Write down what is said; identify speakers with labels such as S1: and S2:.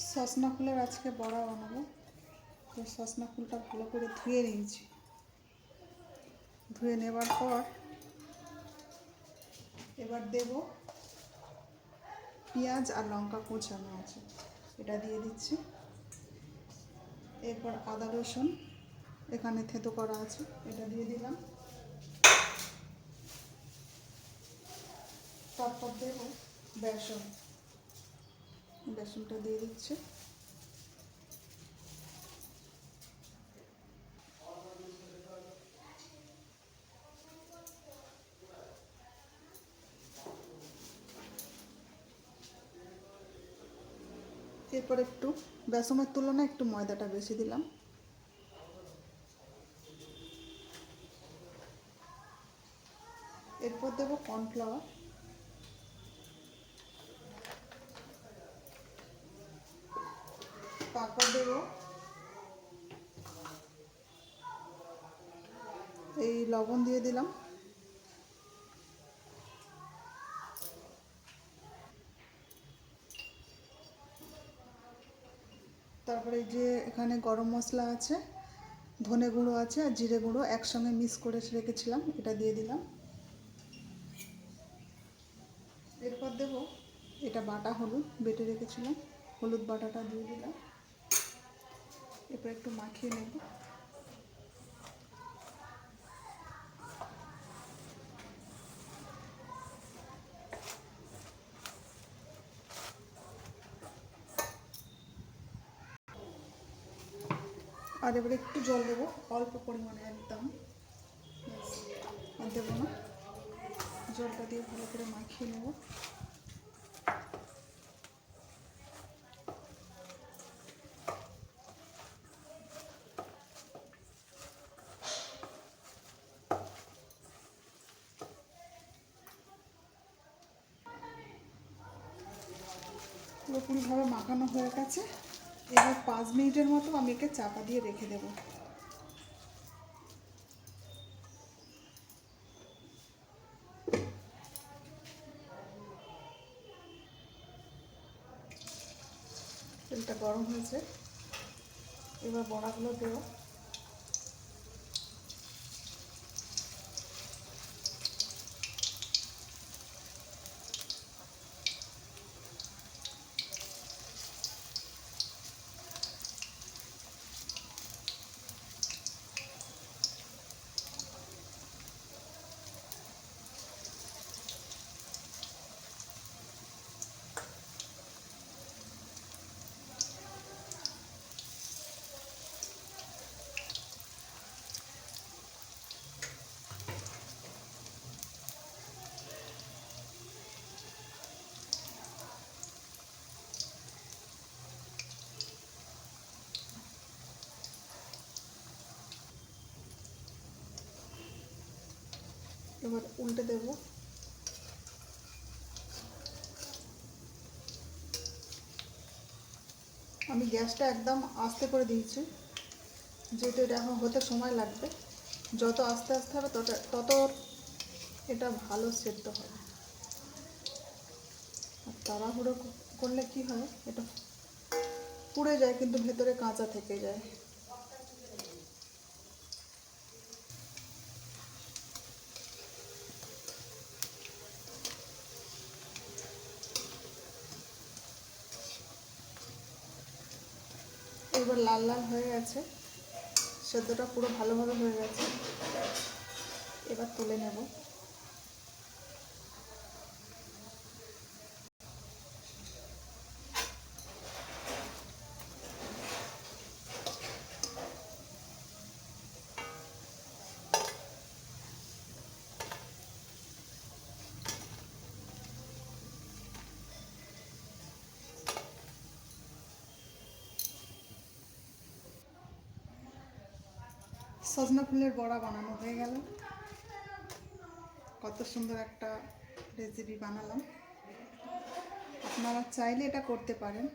S1: সজনা ফুলের আজকে বড়া বানাবো। তো সজনা ফুলটা ভালো করে ধুয়ে নিয়েছি। ধুয়ে নেবার পর এবার দেব পেঁয়াজ আর লঙ্কা কুচানো আছে, এটা দিয়ে দিচ্ছি। এরপর আদা রসুন এখানে থেতো করা আছে, এটা দিয়ে দিলাম। তারপর দেব বেসন, বেসনটা দিয়ে দিচ্ছি। এরপর একটু বেসনের তুলনায় একটু ময়দাটা বেশি দিলাম। এরপর দেব কর্নফ্লাওয়ার, তারপর দেব এই লবণ দিয়ে দিলাম। তারপরে যে এখানে গরম মশলা আছে, ধনে গুঁড়ো আছে আর জিরে গুঁড়ো একসঙ্গে মিক্স করে রেখেছিলাম, এটা দিয়ে দিলাম। এরপর দেব এটা বাটা হলুদ, বেটে রেখেছিলাম, হলুদ বাটাটা দিয়ে দিলাম। এরপর একটু মাখিয়ে নেব। আর এবারে একটু জল দেবো, অল্প পরিমাণে একদম, আর দেবো না। জলটা দিয়ে ভালো করে মাখিয়ে নেব। পুরোপুরিভাবে মাখানো হয়ে গেছে। এবার 5 মিনিটের মতো আমি একে চাপা দিয়ে রেখে দেব। তেলটা গরম হয়েছে, এবার বড়াগুলো দেবো। এবার উল্টে দেব। আমি গ্যাসটা একদম আস্তে করে দিয়েছি, যেহেতু এটা এখন হতে সময় লাগবে। যত আস্তে আস্তে হবে তত এটা ভালো সেদ্ধ হবে। আর তাড়াহুড়ো করলে কি হয়, এটা পুড়ে যায় কিন্তু ভেতরে কাঁচা থেকে যায়। এবার লাল লাল হয়ে গেছে, সেদ্ধটা পুরো ভালোভাবে হয়ে গেছে। এবার তুলে নেব। সজনা ফুলের বড়া বানানো হয়ে গেল। কত সুন্দর একটা রেসিপি বানালাম। আপনারা চাইলে এটা করতে পারেন।